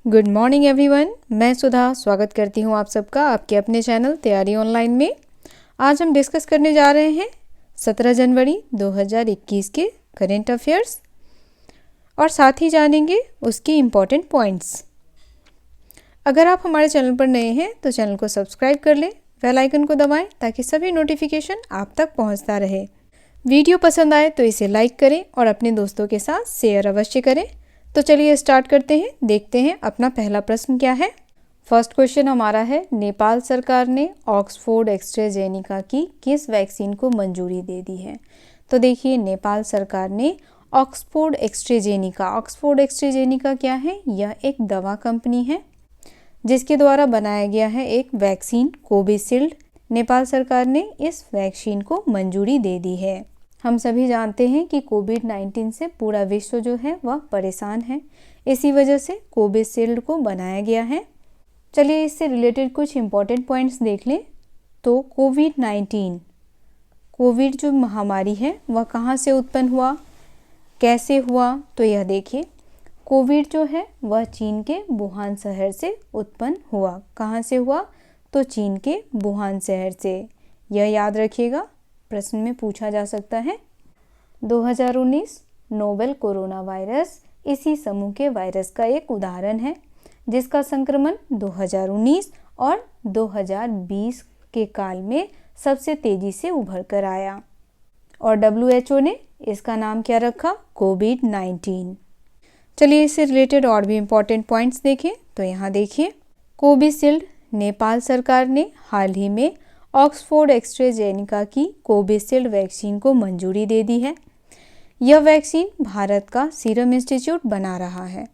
Good morning everyone, मैं सुधा स्वागत करती हूँ आप सबका आपके अपने चैनल तैयारी ऑनलाइन में। आज हम डिस्कस करने जा रहे हैं 17 जनवरी 2021 के करेंट अफेयर्स और साथ ही जानेंगे उसके इम्पॉर्टेंट पॉइंट्स। अगर आप हमारे चैनल पर नए हैं तो चैनल को सब्सक्राइब कर लें, बेल आइकन को दबाएं ताकि सभी नोटिफिकेशन आप तक पहुँचता रहे। वीडियो पसंद आए तो इसे लाइक करें और अपने दोस्तों के साथ शेयर अवश्य करें। तो चलिए स्टार्ट करते हैं, देखते हैं अपना पहला प्रश्न क्या है। फर्स्ट क्वेश्चन हमारा है, नेपाल सरकार ने ऑक्सफोर्ड एस्ट्राजेनेका की किस वैक्सीन को मंजूरी दे दी है। तो देखिए, नेपाल सरकार ने ऑक्सफोर्ड एस्ट्राजेनेका क्या है, यह एक दवा कंपनी है जिसके द्वारा बनाया गया है एक वैक्सीन कोविशील्ड। नेपाल सरकार ने इस वैक्सीन को मंजूरी दे दी है। हम सभी जानते हैं कि कोविड-19 से पूरा विश्व जो है वह परेशान है, इसी वजह से कोविशील्ड को बनाया गया है। चलिए इससे रिलेटेड कुछ इम्पोर्टेंट पॉइंट्स देख लें। तो कोविड जो महामारी है वह कहाँ से उत्पन्न हुआ, कैसे हुआ, तो यह देखिए, कोविड जो है वह चीन के वुहान शहर से उत्पन्न हुआ। कहाँ से हुआ, तो चीन के वुहान शहर से। यह याद रखिएगा, प्रश्न में पूछा जा सकता है। 2019 नोवेल कोरोना वायरस इसी समूह के वायरस का एक उदाहरण है जिसका संक्रमण 2019 और 2020 के काल में सबसे तेजी से उभर कर आया और WHO ने इसका नाम क्या रखा, कोविड-19। चलिए इससे रिलेटेड और भी इम्पोर्टेंट पॉइंट्स देखें। तो यहाँ देखिए, कोविशील्ड, नेपाल सरकार ने हाल ही में ऑक्सफोर्ड एस्ट्राजेनेका की कोविशील्ड वैक्सीन को मंजूरी दे दी है। यह वैक्सीन भारत का सीरम इंस्टीट्यूट बना रहा है।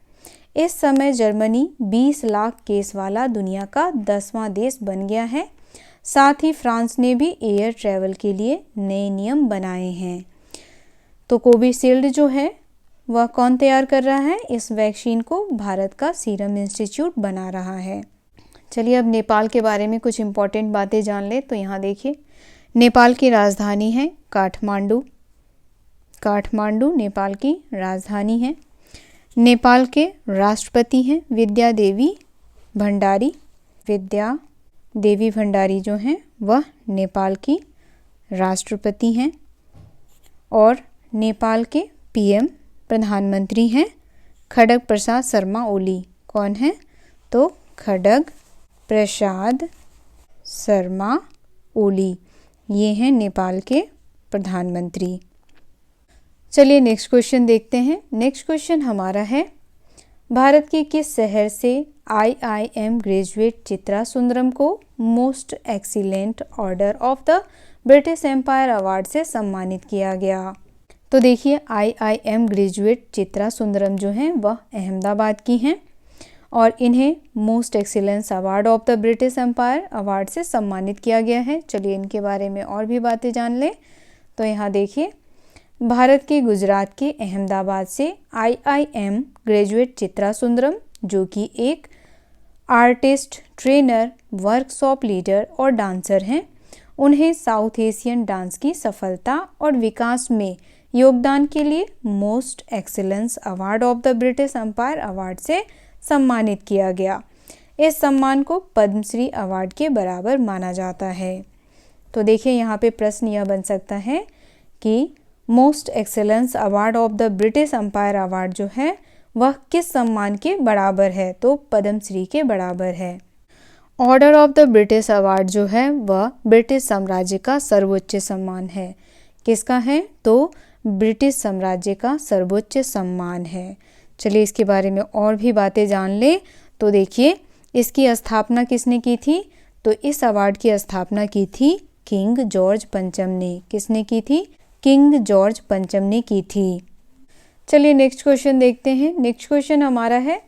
इस समय जर्मनी 20 लाख केस वाला दुनिया का 10वां देश बन गया है। साथ ही फ्रांस ने भी एयर ट्रैवल के लिए नए नियम बनाए हैं। तो कोविशील्ड जो है वह कौन तैयार कर रहा है, इस वैक्सीन को भारत का सीरम इंस्टीट्यूट बना रहा है। चलिए अब नेपाल के बारे में कुछ इम्पोर्टेंट बातें जान लें। तो यहाँ देखिए, नेपाल की राजधानी है काठमांडू। काठमांडू नेपाल की राजधानी है। नेपाल के राष्ट्रपति हैं विद्या देवी भंडारी। विद्या देवी भंडारी जो हैं वह नेपाल की राष्ट्रपति हैं। और नेपाल के PM प्रधानमंत्री हैं खड्ग प्रसाद शर्मा ओली। कौन है, तो खड्ग प्रसाद शर्मा ओली, ये हैं नेपाल के प्रधानमंत्री। चलिए नेक्स्ट क्वेश्चन देखते हैं। नेक्स्ट क्वेश्चन हमारा है, भारत के किस शहर से IIM ग्रेजुएट चित्रा सुंदरम को most excellent order of the British Empire award से सम्मानित किया गया। तो देखिए, IIM ग्रेजुएट चित्रा सुंदरम जो हैं वह अहमदाबाद की हैं और इन्हें most excellence award of the British Empire award से सम्मानित किया गया है। चलिए इनके बारे में और भी बातें जान लें। तो यहाँ देखिए, भारत के गुजरात के अहमदाबाद से IIM ग्रेजुएट चित्रा सुंदरम, जो कि एक आर्टिस्ट, ट्रेनर, वर्कशॉप लीडर और डांसर हैं, उन्हें साउथ एशियन डांस की सफलता और विकास में योगदान के लिए most excellence award of the British Empire award से सम्मानित किया गया। इस सम्मान को पद्मश्री अवार्ड के बराबर माना जाता है। तो देखिए, यहाँ पे प्रश्न यह बन सकता है कि most excellence award of the British Empire award जो है वह किस सम्मान के बराबर है, तो पद्मश्री के बराबर है। Order of the British award जो है वह ब्रिटिश साम्राज्य का सर्वोच्च सम्मान है। किसका है, तो ब्रिटिश साम्राज्य का सर्वोच्च सम्मान है। चलिए इसके बारे में और भी बातें जान लें। तो देखिए, इसकी स्थापना किसने की थी, तो इस अवार्ड की स्थापना की थी किंग जॉर्ज पंचम ने। किसने की थी, किंग जॉर्ज पंचम ने की थी। चलिए नेक्स्ट क्वेश्चन देखते हैं। नेक्स्ट क्वेश्चन हमारा है,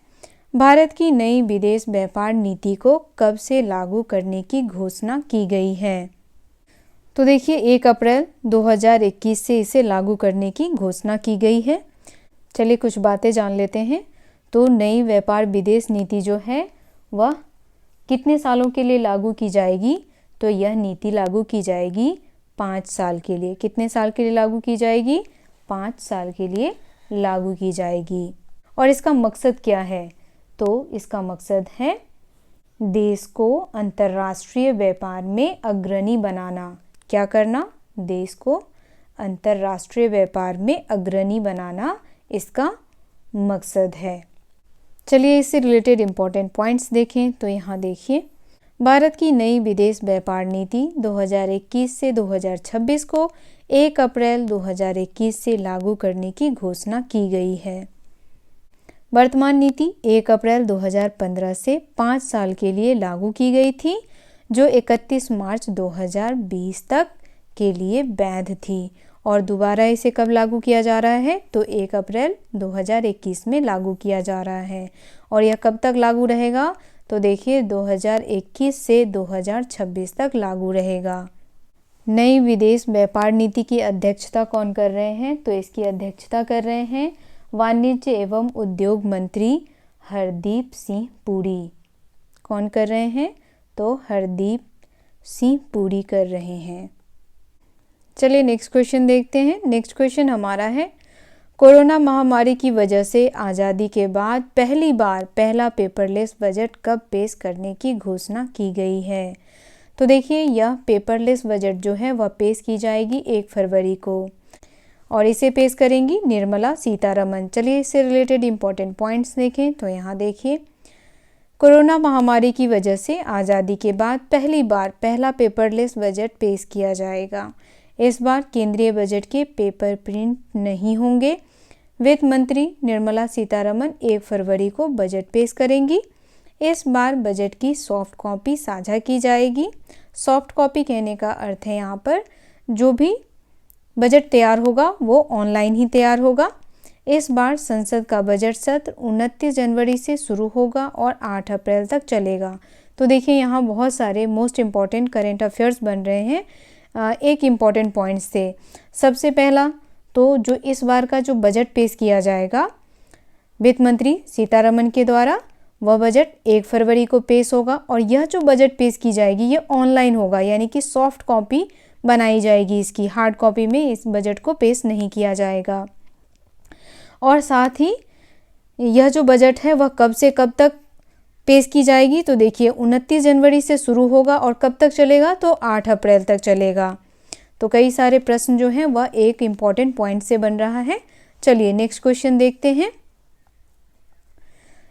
भारत की नई विदेश व्यापार नीति को कब से लागू करने की घोषणा की गई है। तो देखिए, 1 अप्रैल 2021 से इसे लागू करने की घोषणा की गई है। चलिए कुछ बातें जान लेते हैं। तो नई व्यापार विदेश नीति जो है वह कितने सालों के लिए लागू की जाएगी, तो यह नीति लागू की जाएगी 5 साल के लिए। कितने साल के लिए लागू की जाएगी, 5 साल के लिए लागू की जाएगी। और इसका मकसद क्या है, तो इसका मकसद है देश को अंतर्राष्ट्रीय व्यापार में अग्रणी बनाना। क्या करना? देश को अंतर्राष्ट्रीय व्यापार में अग्रणी बनाना इसका मकसद है। चलिए इससे रिलेटेड इम्पोर्टेंट पॉइंट्स देखें। तो यहाँ देखिए, भारत की नई विदेश व्यापार नीति 2021 से 2026 को 1 अप्रैल 2021 से लागू करने की घोषणा की गई है। वर्तमान नीति 1 अप्रैल 2015 से 5 साल के लिए लागू की गई थी, जो 31 मार्च 2020 तक के लिए वैध थी। और दोबारा इसे कब लागू किया जा रहा है? तो 1 अप्रैल 2021 में लागू किया जा रहा है। और यह कब तक लागू रहेगा? तो देखिए 2021 से 2026 तक लागू रहेगा। नई विदेश व्यापार नीति की अध्यक्षता कौन कर रहे हैं? तो इसकी अध्यक्षता कर रहे हैं वाणिज्य एवं उद्योग मंत्री हरदीप सिंह पुरी। कौन कर रहे हैं? तो हरदीप सिंह पुरी कर रहे हैं। चलिए नेक्स्ट क्वेश्चन देखते हैं। नेक्स्ट क्वेश्चन हमारा है, कोरोना महामारी की वजह से आज़ादी के बाद पहली बार पहला पेपरलेस बजट कब पेश करने की घोषणा की गई है? तो देखिए, यह पेपरलेस बजट जो है वह पेश की जाएगी 1 फरवरी को और इसे पेश करेंगी निर्मला सीतारमण। चलिए इससे रिलेटेड इम्पोर्टेंट पॉइंट्स देखें। तो यहाँ देखिए, कोरोना महामारी की वजह से आज़ादी के बाद पहली बार पहला पेपरलेस बजट पेश किया जाएगा। इस बार केंद्रीय बजट के पेपर प्रिंट नहीं होंगे। वित्त मंत्री निर्मला सीतारमण 1 फरवरी को बजट पेश करेंगी। इस बार बजट की सॉफ्ट कॉपी साझा की जाएगी। सॉफ्ट कॉपी कहने का अर्थ है यहाँ पर जो भी बजट तैयार होगा वो ऑनलाइन ही तैयार होगा। इस बार संसद का बजट सत्र 29 जनवरी से शुरू होगा और 8 अप्रैल तक चलेगा। तो देखिए, यहाँ बहुत सारे मोस्ट इम्पॉर्टेंट करेंट अफेयर्स बन रहे हैं एक इम्पॉर्टेंट पॉइंट से। सबसे पहला तो जो इस बार का जो बजट पेश किया जाएगा वित्त मंत्री सीतारमण के द्वारा, वह बजट 1 फरवरी को पेश होगा और यह जो बजट पेश की जाएगी ये ऑनलाइन होगा, यानी कि सॉफ्ट कॉपी बनाई जाएगी इसकी, हार्ड कॉपी में इस बजट को पेश नहीं किया जाएगा। और साथ ही यह जो बजट है वह कब से कब तक पेश की जाएगी? तो देखिए 29 जनवरी से शुरू होगा और कब तक चलेगा? तो 8 अप्रैल तक चलेगा। तो कई सारे प्रश्न जो हैं वह एक इम्पॉर्टेंट पॉइंट से बन रहा है। चलिए नेक्स्ट क्वेश्चन देखते हैं।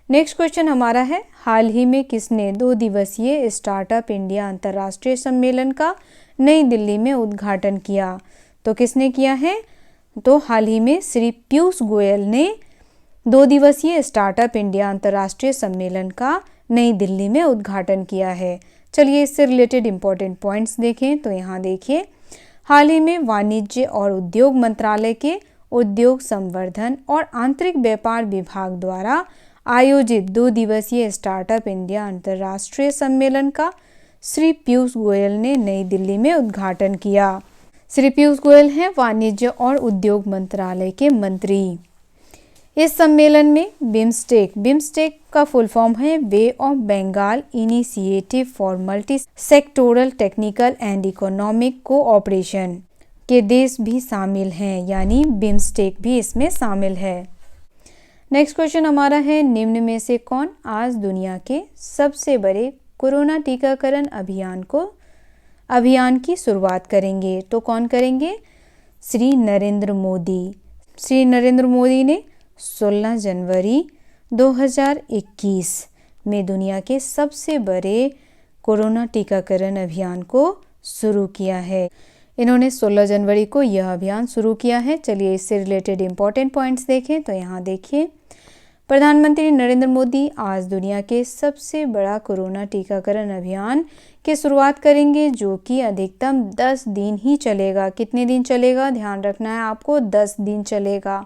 नेक्स्ट क्वेश्चन हमारा है, हाल ही में किसने 2 दिवसीय स्टार्टअप इंडिया अंतर्राष्ट्रीय सम्मेलन का नई दिल्ली में उद्घाटन किया? तो किसने किया है? तो हाल ही में श्री पीयूष गोयल ने 2 दिवसीय स्टार्टअप इंडिया अंतर्राष्ट्रीय सम्मेलन का नई दिल्ली में उद्घाटन किया है। चलिए इससे रिलेटेड इम्पोर्टेंट पॉइंट्स देखें। तो यहाँ देखिए, हाल ही में वाणिज्य और उद्योग मंत्रालय के उद्योग संवर्धन और आंतरिक व्यापार विभाग द्वारा आयोजित 2 दिवसीय स्टार्टअप इंडिया अंतर्राष्ट्रीय सम्मेलन का श्री पीयूष गोयल ने नई दिल्ली में उद्घाटन किया। श्री पीयूष गोयल हैं वाणिज्य और उद्योग मंत्रालय के मंत्री। इस सम्मेलन में बिम्स्टेक का फुल फॉर्म है Bay of Bengal initiative for multi sectoral technical and economic cooperation के देश भी शामिल हैं, यानी बिम्स्टेक भी इसमें शामिल है। नेक्स्ट क्वेश्चन हमारा है, निम्न में से कौन आज दुनिया के सबसे बड़े कोरोना टीकाकरण अभियान की शुरुआत करेंगे? तो कौन करेंगे? श्री नरेंद्र मोदी। श्री नरेंद्र मोदी ने 16 जनवरी 2021 में दुनिया के सबसे बड़े कोरोना टीकाकरण अभियान को शुरू किया है। इन्होंने 16 जनवरी को यह अभियान शुरू किया है। चलिए इससे रिलेटेड इम्पोर्टेंट पॉइंट्स देखें। तो यहाँ देखिए, प्रधानमंत्री नरेंद्र मोदी आज दुनिया के सबसे बड़ा कोरोना टीकाकरण अभियान की शुरुआत करेंगे, जो कि अधिकतम 10 दिन ही चलेगा। कितने दिन चलेगा? ध्यान रखना है आपको, 10 दिन चलेगा।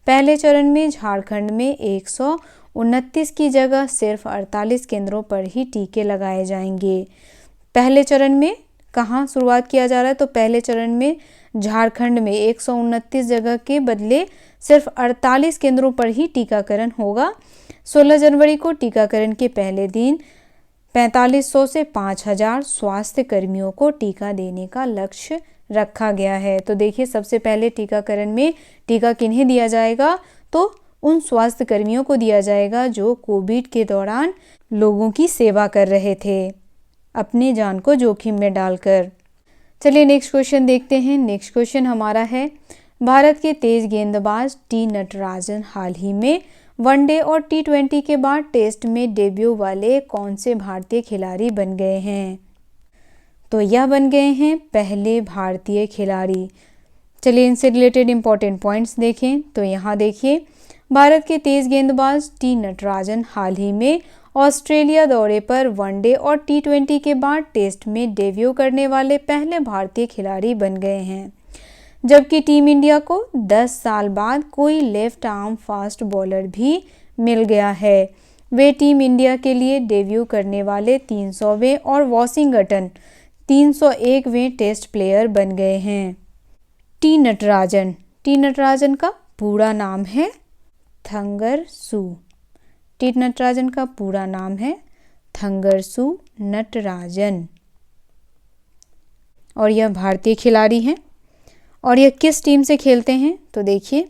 पहले चरण में झारखंड में 129 की जगह सिर्फ 48 केंद्रों पर ही टीके लगाए जाएंगे। पहले चरण में कहाँ शुरुआत किया जा रहा है? तो पहले चरण में झारखंड में 129 जगह के बदले सिर्फ 48 केंद्रों पर ही टीकाकरण होगा। 16 जनवरी को टीकाकरण के पहले दिन 4500 से 5000 स्वास्थ्य कर्मियों को टीका देने का लक्ष्य रखा गया है। तो देखिए, सबसे पहले टीकाकरण में टीका किन्हें दिया जाएगा? तो उन स्वास्थ्य कर्मियों को दिया जाएगा जो कोविड के दौरान लोगों की सेवा कर रहे थे, अपनी जान को जोखिम में डालकर। चलिए नेक्स्ट क्वेश्चन देखते हैं। नेक्स्ट क्वेश्चन हमारा है, भारत के तेज गेंदबाज टी नटराजन हाल ही में वनडे और T20 के बाद टेस्ट में डेब्यू वाले कौन से भारतीय खिलाड़ी बन गए हैं? तो यह बन गए हैं पहले भारतीय खिलाड़ी। चलिए इनसे रिलेटेड इंपॉर्टेंट पॉइंट्स देखें। तो यहाँ देखिए, भारत के तेज गेंदबाज टी नटराजन हाल ही में ऑस्ट्रेलिया दौरे पर वनडे और T20 के बाद टेस्ट में डेब्यू करने वाले पहले भारतीय खिलाड़ी बन गए हैं, जबकि टीम इंडिया को 10 साल बाद कोई लेफ्ट आर्म फास्ट बॉलर भी मिल गया है। वे टीम इंडिया के लिए डेब्यू करने वाले 300वें और वॉशिंगटन 301वें टेस्ट प्लेयर बन गए हैं। टी नटराजन का पूरा नाम है थंगरसु। टी नटराजन का पूरा नाम है थंगरसु नटराजन और यह भारतीय खिलाड़ी हैं। और यह किस टीम से खेलते हैं? तो देखिए,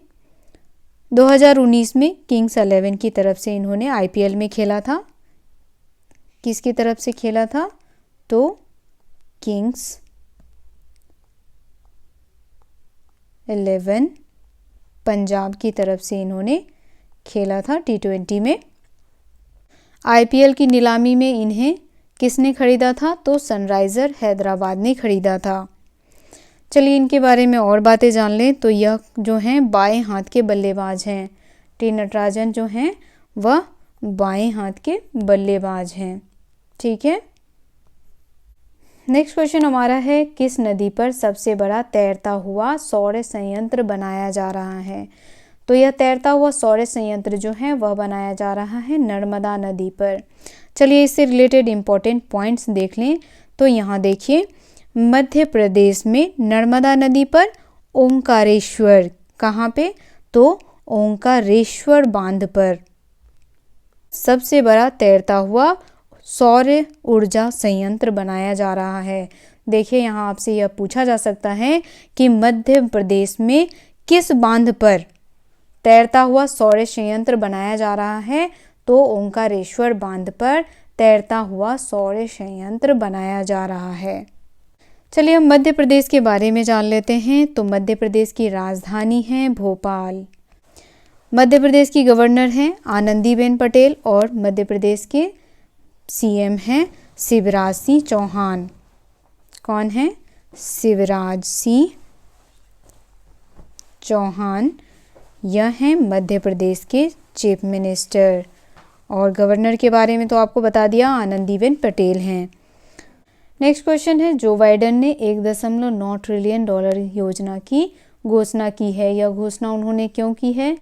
2019 में किंग्स 11 की तरफ से इन्होंने IPL में खेला था। किसकी तरफ से खेला था? तो किंग्स 11 पंजाब की तरफ से इन्होंने खेला था T20 में। IPL की नीलामी में इन्हें किसने खरीदा था? तो सनराइजर हैदराबाद ने खरीदा था। चलिए इनके बारे में और बातें जान लें। तो यह जो हैं बाएं हाथ के बल्लेबाज हैं। टी नटराजन जो हैं वह बाएं हाथ के बल्लेबाज हैं। ठीक है। नेक्स्ट क्वेश्चन हमारा है, किस नदी पर सबसे बड़ा तैरता हुआ सौर संयंत्र बनाया जा रहा है? तो यह तैरता हुआ सौर संयंत्र जो है वह बनाया जा रहा है नर्मदा नदी पर। चलिए इससे रिलेटेड इंपॉर्टेंट पॉइंट्स देख लें। तो यहाँ देखिए, मध्य प्रदेश में नर्मदा नदी पर ओंकारेश्वर, कहाँ पे? तो ओंकारेश्वर बांध पर सबसे बड़ा तैरता हुआ सौर ऊर्जा संयंत्र बनाया जा रहा है। देखिए यहाँ आपसे यह पूछा जा सकता है कि मध्य प्रदेश में किस बांध पर तैरता हुआ सौर संयंत्र बनाया जा रहा है? तो ओंकारेश्वर बांध पर तैरता हुआ सौर संयंत्र बनाया जा रहा है। चलिए हम मध्य प्रदेश के बारे में जान लेते हैं। तो मध्य प्रदेश की राजधानी है भोपाल। मध्य प्रदेश की गवर्नर हैं आनंदीबेन पटेल और मध्य प्रदेश के CM हैं शिवराज सिंह चौहान। कौन है? शिवराज सिंह चौहान। यह हैं मध्य प्रदेश के चीफ मिनिस्टर। और गवर्नर के बारे में तो आपको बता दिया, आनंदीबेन पटेल हैं। नेक्स्ट क्वेश्चन है, जो बाइडेन ने $1.9 ट्रिलियन योजना की घोषणा की है। यह घोषणा उन्होंने क्यों की है?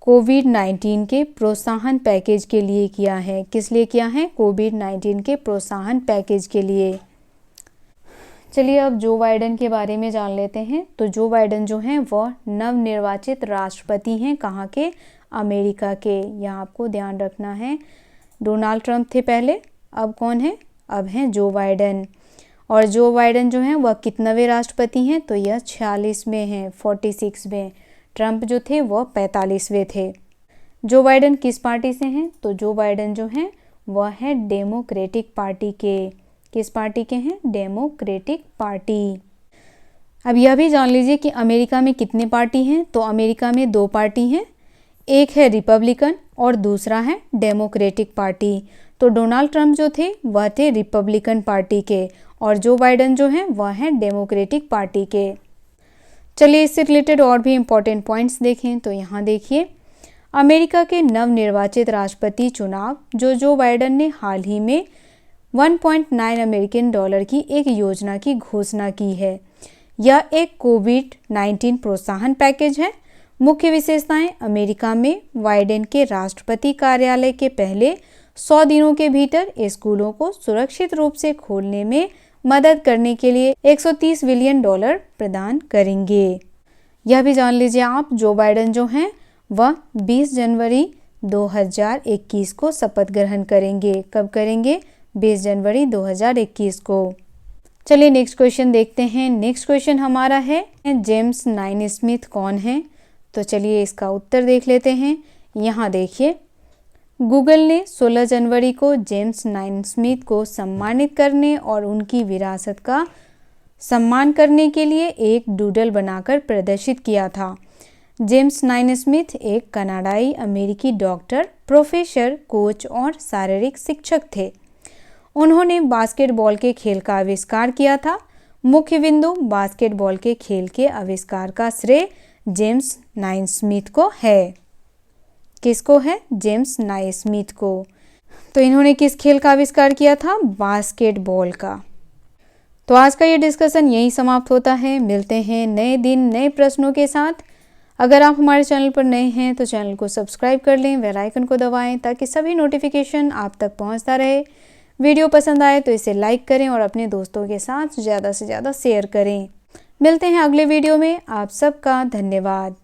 कोविड-19 के प्रोत्साहन पैकेज के लिए किया है। किस लिए किया है? कोविड-19 के प्रोत्साहन पैकेज के लिए। चलिए अब जो बाइडेन के बारे में जान लेते हैं। तो जो बाइडेन जो हैं वह नवनिर्वाचित राष्ट्रपति हैं। कहाँ के? अमेरिका के। यहाँ आपको ध्यान रखना है, डोनाल्ड ट्रंप थे पहले, अब कौन है? अब हैं जो बाइडेन। और जो बाइडेन जो हैं वह कितनवें राष्ट्रपति हैं? तो यह 46वें हैं, 46वें। ट्रंप जो थे वह 45वें थे। जो बाइडेन किस पार्टी से हैं? तो जो बाइडेन जो हैं वह है डेमोक्रेटिक पार्टी के। किस पार्टी के हैं? Democratic party. अब यह भी जान लीजिए कि अमेरिका में कितने पार्टी हैं। तो अमेरिका में 2 पार्टी हैं, एक है रिपब्लिकन और दूसरा है डेमोक्रेटिक पार्टी। तो डोनाल्ड ट्रंप जो थे वह थे रिपब्लिकन पार्टी के और जो बाइडेन जो हैं वह हैं डेमोक्रेटिक पार्टी के। चलिए इससे रिलेटेड और भी इम्पोर्टेंट पॉइंट्स देखें। तो यहाँ देखिए, अमेरिका के नवनिर्वाचित राष्ट्रपति चुनाव जो बाइडेन ने हाल ही में $1.9 अमेरिकन की एक योजना की घोषणा की है। यह एक कोविड-19 प्रोत्साहन पैकेज है। मुख्य विशेषताएं, अमेरिका में बाइडेन के राष्ट्रपति कार्यालय के पहले 100 दिनों के भीतर स्कूलों को सुरक्षित रूप से खोलने में मदद करने के लिए $130 बिलियन प्रदान करेंगे। यह भी जान लीजिए आप, जो बाइडेन जो हैं वह 20 जनवरी 2021 को शपथ ग्रहण करेंगे। कब करेंगे? 20 जनवरी 2021 को। चलिए नेक्स्ट क्वेश्चन देखते हैं। नेक्स्ट क्वेश्चन हमारा है, जेम्स नाइनस्मिथ कौन है? तो चलिए इसका उत्तर देख लेते हैं। यहाँ देखिए, गूगल ने 16 जनवरी को जेम्स नाइस्मिथ को सम्मानित करने और उनकी विरासत का सम्मान करने के लिए एक डूडल बनाकर प्रदर्शित किया था। जेम्स नाइस्मिथ एक कनाडाई अमेरिकी डॉक्टर, प्रोफेसर, कोच और शारीरिक शिक्षक थे। उन्होंने बास्केटबॉल के खेल का आविष्कार किया था। मुख्य बिंदु, बास्केटबॉल के खेल के आविष्कार का श्रेय जेम्स नाइस्मिथ को है। किसको है? जेम्स नाइस्मिथ को। तो इन्होंने किस खेल का आविष्कार किया था? बास्केटबॉल का। तो आज का ये डिस्कशन यहीं समाप्त होता है। मिलते हैं नए दिन नए प्रश्नों के साथ। अगर आप हमारे चैनल पर नए हैं तो चैनल को सब्सक्राइब कर लें, बेल आइकन को दबाएं ताकि सभी नोटिफिकेशन आप तक पहुंचता रहे। वीडियो पसंद आए तो इसे लाइक करें और अपने दोस्तों के साथ ज़्यादा से ज़्यादा शेयर करें। मिलते हैं अगले वीडियो में। आप सबका धन्यवाद।